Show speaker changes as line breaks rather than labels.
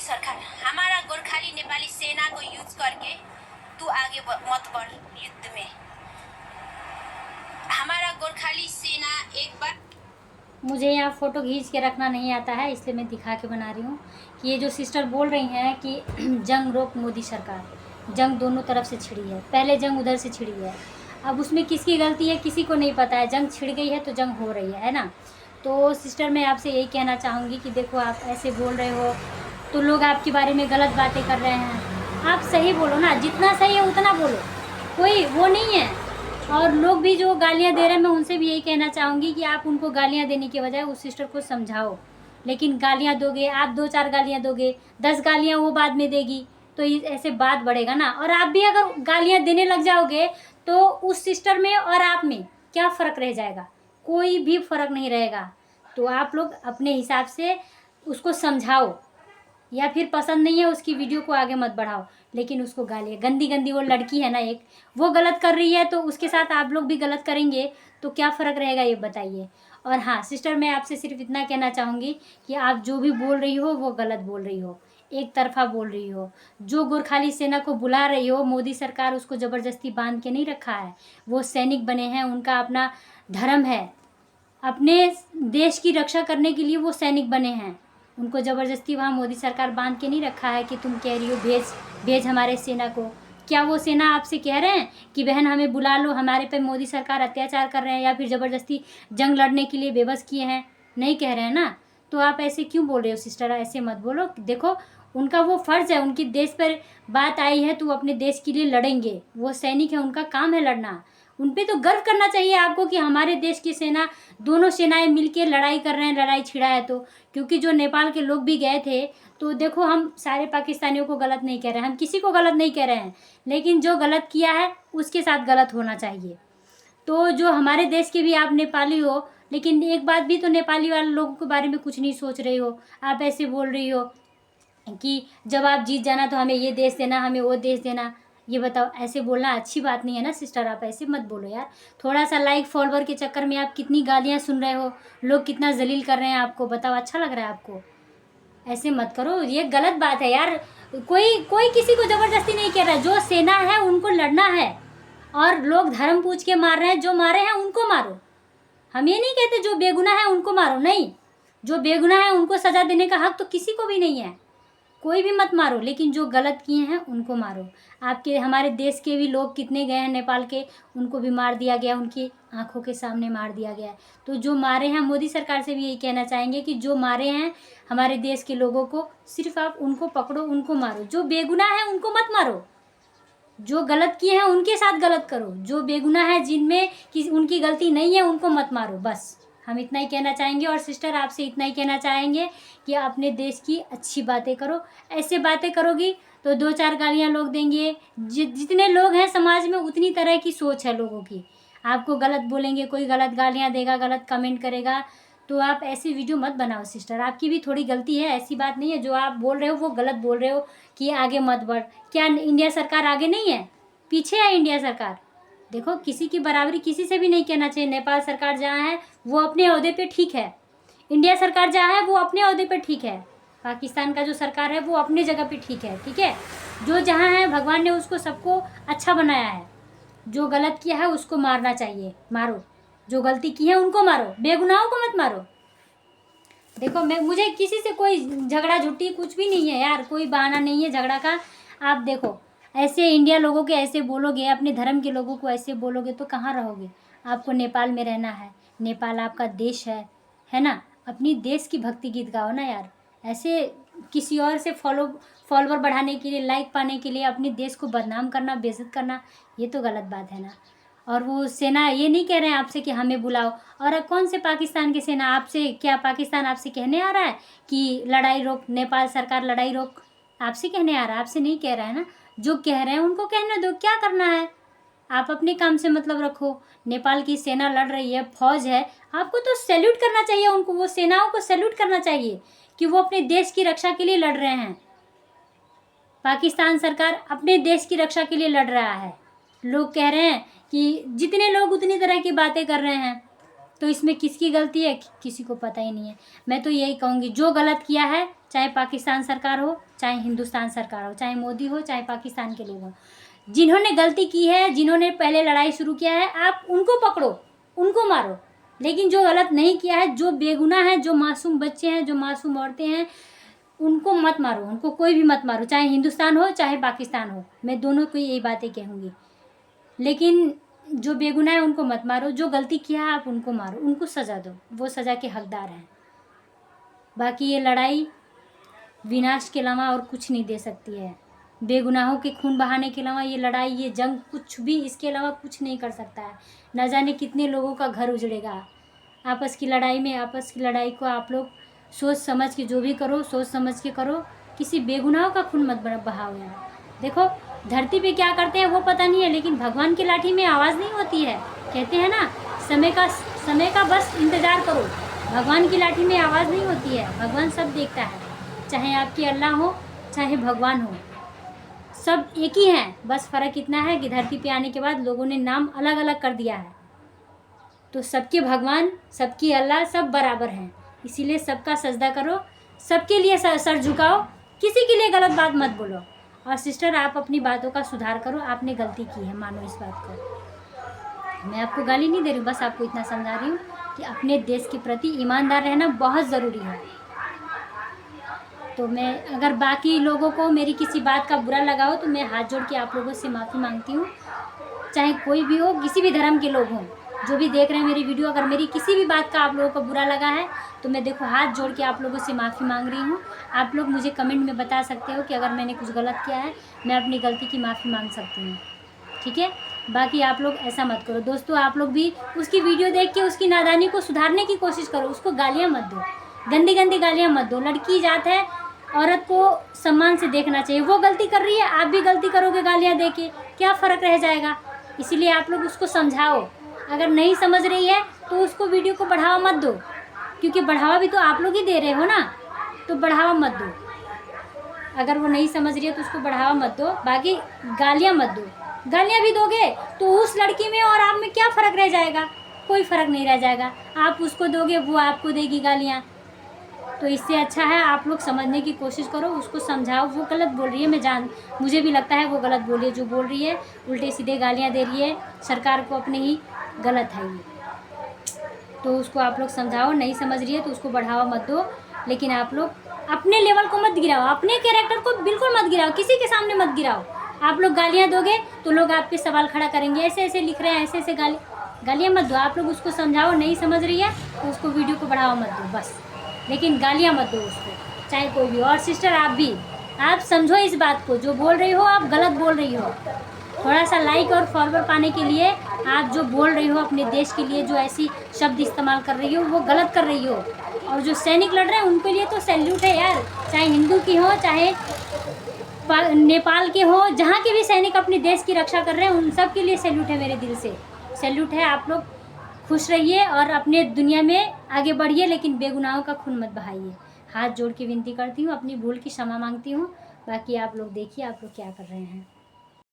सरकार हमारा गोरखाली नेपाली सेना को यूज करके तू आगे मत बढ़ युद्ध में। हमारा गोरखाली सेना एक बार,
मुझे यहाँ फ़ोटो खींच के रखना नहीं आता है, इसलिए मैं दिखा के बना रही हूँ कि ये जो सिस्टर बोल रही हैं कि जंग रोक मोदी सरकार, जंग दोनों तरफ से छिड़ी है। पहले जंग उधर से छिड़ी है, अब उसमें किसकी गलती है किसी को नहीं पता है। जंग छिड़ गई है तो जंग हो रही है ना। तो सिस्टर मैं आपसे यही कहना चाहूँगी कि देखो आप ऐसे बोल रहे हो तो लोग आपके बारे में गलत बातें कर रहे हैं। आप सही बोलो ना, जितना सही है उतना बोलो, कोई वो नहीं है। और लोग भी जो गालियाँ दे रहे हैं मैं उनसे भी यही कहना चाहूँगी कि आप उनको गालियाँ देने के बजाय उस सिस्टर को समझाओ। लेकिन गालियाँ दोगे आप, 2-4 गालियाँ दोगे, 10 गालियाँ वो बाद में देगी, तो ऐसे बात बढ़ेगा ना। और आप भी अगर गालियाँ देने लग जाओगे तो उस सिस्टर में और आप में क्या फ़र्क रह जाएगा? कोई भी फ़र्क नहीं रहेगा। तो आप लोग अपने हिसाब से उसको समझाओ, या फिर पसंद नहीं है उसकी वीडियो को आगे मत बढ़ाओ, लेकिन उसको गालियाँ गंदी गंदी, वो लड़की है ना एक, वो गलत कर रही है तो उसके साथ आप लोग भी गलत करेंगे तो क्या फ़र्क रहेगा ये बताइए। और हाँ सिस्टर मैं आपसे सिर्फ इतना कहना चाहूँगी कि आप जो भी बोल रही हो वो गलत बोल रही हो, एक तरफा बोल रही हो। जो गोरखाली सेना को बुला रही हो, मोदी सरकार उसको ज़बरदस्ती बांध के नहीं रखा है, वो सैनिक बने हैं, उनका अपना धर्म है, अपने देश की रक्षा करने के लिए वो सैनिक बने हैं। उनको ज़बरदस्ती वहाँ मोदी सरकार बांध के नहीं रखा है कि तुम कह रही हो भेज हमारे सेना को। क्या वो सेना आपसे कह रहे हैं कि बहन हमें बुला लो, हमारे पे मोदी सरकार अत्याचार कर रहे हैं या फिर ज़बरदस्ती जंग लड़ने के लिए बेबस किए हैं? नहीं कह रहे हैं ना। तो आप ऐसे क्यों बोल रहे हो सिस्टर? ऐसे मत बोलो। देखो उनका वो फ़र्ज़ है, उनकी देश पर बात आई है तो वो अपने देश के लिए लड़ेंगे, वो सैनिक है, उनका काम है लड़ना। उन पे तो गर्व करना चाहिए आपको कि हमारे देश की सेना, दोनों सेनाएं मिलके लड़ाई कर रहे हैं, लड़ाई छिड़ा है तो। क्योंकि जो नेपाल के लोग भी गए थे तो देखो हम सारे पाकिस्तानियों को गलत नहीं कह रहे हैं, हम किसी को गलत नहीं कह रहे हैं, लेकिन जो गलत किया है उसके साथ गलत होना चाहिए। तो जो हमारे देश के भी आप नेपाली हो, लेकिन एक बात भी तो नेपाली वाले लोगों के बारे में कुछ नहीं सोच रही हो। आप ऐसे बोल रही हो कि जब आप जीत जाना तो हमें ये देश देना, हमें वो देश देना। ये बताओ, ऐसे बोलना अच्छी बात नहीं है ना सिस्टर, आप ऐसे मत बोलो यार। थोड़ा सा लाइक फॉलोवर के चक्कर में आप कितनी गालियाँ सुन रहे हो, लोग कितना जलील कर रहे हैं आपको, बताओ अच्छा लग रहा है आपको? ऐसे मत करो, ये गलत बात है यार। कोई किसी को ज़बरदस्ती नहीं कह रहा है, जो सेना है उनको लड़ना है। और लोग धर्म पूछ के मार रहे हैं, जो मारे हैं उनको मारो। हम ये नहीं कहते जो बेगुनाह है उनको मारो, नहीं, जो बेगुनाह है उनको सज़ा देने का हक तो किसी को भी नहीं है, कोई भी मत मारो, लेकिन जो गलत किए हैं उनको मारो। आपके हमारे देश के भी लोग कितने गए हैं नेपाल के, उनको भी मार दिया गया, उनकी आंखों के सामने मार दिया गया। तो जो मारे हैं, मोदी सरकार से भी यही कहना चाहेंगे कि जो मारे हैं हमारे देश के लोगों को, सिर्फ आप उनको पकड़ो, उनको मारो। जो बेगुनाह है उनको मत मारो, जो गलत किए हैं उनके साथ गलत करो। जो बेगुनाह है, जिनमें कि उनकी गलती नहीं है, उनको मत मारो। बस हम इतना ही कहना चाहेंगे। और सिस्टर आपसे इतना ही कहना चाहेंगे कि अपने देश की अच्छी बातें करो। ऐसे बातें करोगी तो 2-4 गालियाँ लोग देंगे। जितने लोग हैं समाज में उतनी तरह की सोच है लोगों की। आपको गलत बोलेंगे, कोई गलत गालियाँ देगा, गलत कमेंट करेगा, तो आप ऐसी वीडियो मत बनाओ सिस्टर। आपकी भी थोड़ी गलती है, ऐसी बात नहीं है। जो आप बोल रहे हो वो गलत बोल रहे हो कि आगे मत बढ़। क्या इंडिया सरकार आगे नहीं है? पीछे है इंडिया सरकार। देखो किसी की बराबरी किसी से भी नहीं कहना चाहिए। नेपाल सरकार जहाँ है वो अपने ओहदे पे ठीक है, इंडिया सरकार जहाँ है वो अपने ओहदे पे ठीक है, पाकिस्तान का जो सरकार है वो अपनी जगह पे ठीक है। ठीक है, जो जहाँ है भगवान ने उसको सबको अच्छा बनाया है। जो गलत किया है उसको मारना चाहिए, मारो। जो गलती की है उनको मारो, बेगुनाहों को मत मारो। देखो मुझे किसी से कोई झगड़ा झुट्टी कुछ भी नहीं है यार, कोई बहाना नहीं है झगड़ा का। आप देखो ऐसे इंडिया लोगों के ऐसे बोलोगे, अपने धर्म के लोगों को ऐसे बोलोगे तो कहाँ रहोगे? आपको नेपाल में रहना है, नेपाल आपका देश है ना। अपनी देश की भक्ति गीत गाओ ना यार। ऐसे किसी और से फॉलोवर बढ़ाने के लिए, लाइक पाने के लिए अपने देश को बदनाम करना, बेइज्जत करना, ये तो गलत बात है ना। और वो सेना ये नहीं कह रहे हैं आपसे कि हमें बुलाओ। और अब कौन से पाकिस्तान की सेना आपसे, क्या पाकिस्तान आपसे कहने आ रहा है कि लड़ाई रोक, नेपाल सरकार लड़ाई रोक? आपसे कहने आ रहा है, आपसे नहीं कह रहा है ना। जो कह रहे हैं उनको कहने दो, क्या करना है? आप अपने काम से मतलब रखो। नेपाल की सेना लड़ रही है, फौज है, आपको तो सैल्यूट करना चाहिए उनको, वो सेनाओं को सैल्यूट करना चाहिए कि वो अपने देश की रक्षा के लिए लड़ रहे हैं। पाकिस्तान सरकार अपने देश की रक्षा के लिए लड़ रहा है। लोग कह रहे हैं कि जितने लोग उतनी तरह की बातें कर रहे हैं, तो इसमें किसकी गलती है किसी को पता ही नहीं है। मैं तो यही कहूँगी, जो गलत किया है, चाहे पाकिस्तान सरकार हो, चाहे हिंदुस्तान सरकार हो, चाहे मोदी हो, चाहे पाकिस्तान के लोग हों, जिन्होंने गलती की है, जिन्होंने पहले लड़ाई शुरू किया है, आप उनको पकड़ो, उनको मारो। लेकिन जो गलत नहीं किया है, जो बेगुनाह है, जो मासूम बच्चे हैं, जो मासूम औरतें हैं, उनको मत मारो, उनको कोई भी मत मारो, चाहे हिंदुस्तान हो चाहे पाकिस्तान हो। मैं दोनों को यही बातें कहूँगी। लेकिन जो बेगुनाह है उनको मत मारो, जो गलती किया है आप उनको मारो, उनको सज़ा दो, वो सज़ा के हकदार हैं। बाकी ये लड़ाई विनाश के अलावा और कुछ नहीं दे सकती है। बेगुनाहों के खून बहाने के अलावा ये लड़ाई, ये जंग कुछ भी इसके अलावा कुछ नहीं कर सकता है। न जाने कितने लोगों का घर उजड़ेगा आपस की लड़ाई में। आपस की लड़ाई को आप लोग सोच समझ के जो भी करो, सोच समझ के करो, किसी बेगुनाहों का खून मत बहाओ यार। देखो धरती पे क्या करते हैं वो पता नहीं है, लेकिन भगवान की लाठी में आवाज़ नहीं होती है। कहते हैं ना, समय का बस इंतज़ार करो, भगवान की लाठी में आवाज़ नहीं होती है। भगवान सब देखता है, चाहे आपके अल्लाह हो चाहे भगवान हो, सब एक ही हैं। बस फ़र्क इतना है कि धरती पे आने के बाद लोगों ने नाम अलग अलग कर दिया है। तो सबके भगवान, सबकी अल्लाह सब बराबर हैं। इसीलिए सबका सजदा करो, सबके लिए सर झुकाओ, किसी के लिए गलत बात मत बोलो। और सिस्टर आप अपनी बातों का सुधार करो, आपने गलती की है, मानो इस बात को। मैं आपको गाली नहीं दे रही हूँ, बस आपको इतना समझा रही हूँ कि अपने देश के प्रति ईमानदार रहना बहुत ज़रूरी है। तो मैं अगर बाकी लोगों को मेरी किसी बात का बुरा लगा हो तो मैं हाथ जोड़ के आप लोगों से माफ़ी मांगती हूँ। चाहे कोई भी हो, किसी भी धर्म के लोग हों, जो भी देख रहे हैं मेरी वीडियो, अगर मेरी किसी भी बात का आप लोगों को बुरा लगा है तो मैं देखो हाथ जोड़ के आप लोगों से माफ़ी मांग रही हूँ। आप लोग मुझे कमेंट में बता सकते हो कि अगर मैंने कुछ गलत किया है, मैं अपनी गलती की माफ़ी मांग सकती हूँ, ठीक है। बाकी आप लोग ऐसा मत करो दोस्तों, आप लोग भी उसकी वीडियो देख के उसकी नादानी को सुधारने की कोशिश करो, उसको गालियाँ मत दो, गंदी गंदी गालियाँ मत दो। लड़की जात है, औरत को सम्मान से देखना चाहिए। वो गलती कर रही है, आप भी गलती करोगे गालियाँ दे के, क्या फ़र्क रह जाएगा। इसीलिए आप लोग उसको समझाओ। अगर नहीं समझ रही है तो उसको वीडियो को बढ़ावा मत दो, क्योंकि बढ़ावा भी तो आप लोग ही दे रहे हो ना, तो बढ़ावा मत दो। अगर वो नहीं समझ रही है तो उसको बढ़ावा मत दो, बाकी गालियाँ मत दो। गालियाँ भी दोगे तो उस लड़की में और आप में क्या फ़र्क रह जाएगा, कोई फ़र्क नहीं रह जाएगा। आप उसको दोगे, वो आपको देगी गालियाँ। तो इससे अच्छा है आप लोग समझने की कोशिश करो, उसको समझाओ। वो गलत बोल रही है, मुझे भी लगता है वो गलत बोल रही है, जो बोल रही है उल्टे सीधे गालियाँ दे रही है सरकार को अपने ही, गलत है ये। तो उसको आप लोग समझाओ, नहीं समझ रही है तो उसको बढ़ावा मत दो, लेकिन आप लोग अपने लेवल को मत गिराओ, अपने कैरेक्टर को बिल्कुल मत गिराओ, किसी के सामने मत गिराओ। आप लोग गालियाँ दोगे तो लोग आप पे सवाल खड़ा करेंगे, ऐसे ऐसे लिख रहे हैं, ऐसे ऐसे गालियाँ मत दो। आप लोग उसको समझाओ, नहीं समझ रही है तो उसको वीडियो को बढ़ावा मत दो बस, लेकिन गालियाँ मत दो उसको, चाहे कोई भी। और सिस्टर आप भी, आप समझो इस बात को, जो बोल रही हो आप गलत बोल रही हो। थोड़ा सा लाइक और फॉलोअर पाने के लिए आप जो बोल रही हो अपने देश के लिए, जो ऐसी शब्द इस्तेमाल कर रही हो वो गलत कर रही हो। और जो सैनिक लड़ रहे हैं उनके लिए तो सैल्यूट है यार, चाहे हिंदू की हो चाहे नेपाल के हो, जहाँ के भी सैनिक अपने देश की रक्षा कर रहे हैं उन सब के लिए सैल्यूट है, मेरे दिल से सैल्यूट है। आप लोग खुश रहिए और अपने दुनिया में आगे बढ़िए, लेकिन बेगुनाहों का खून मत बहाइए। हाथ जोड़ के विनती करती हूँ, अपनी भूल की क्षमा मांगती हूँ। बाकी आप लोग देखिए आप लोग क्या कर रहे हैं।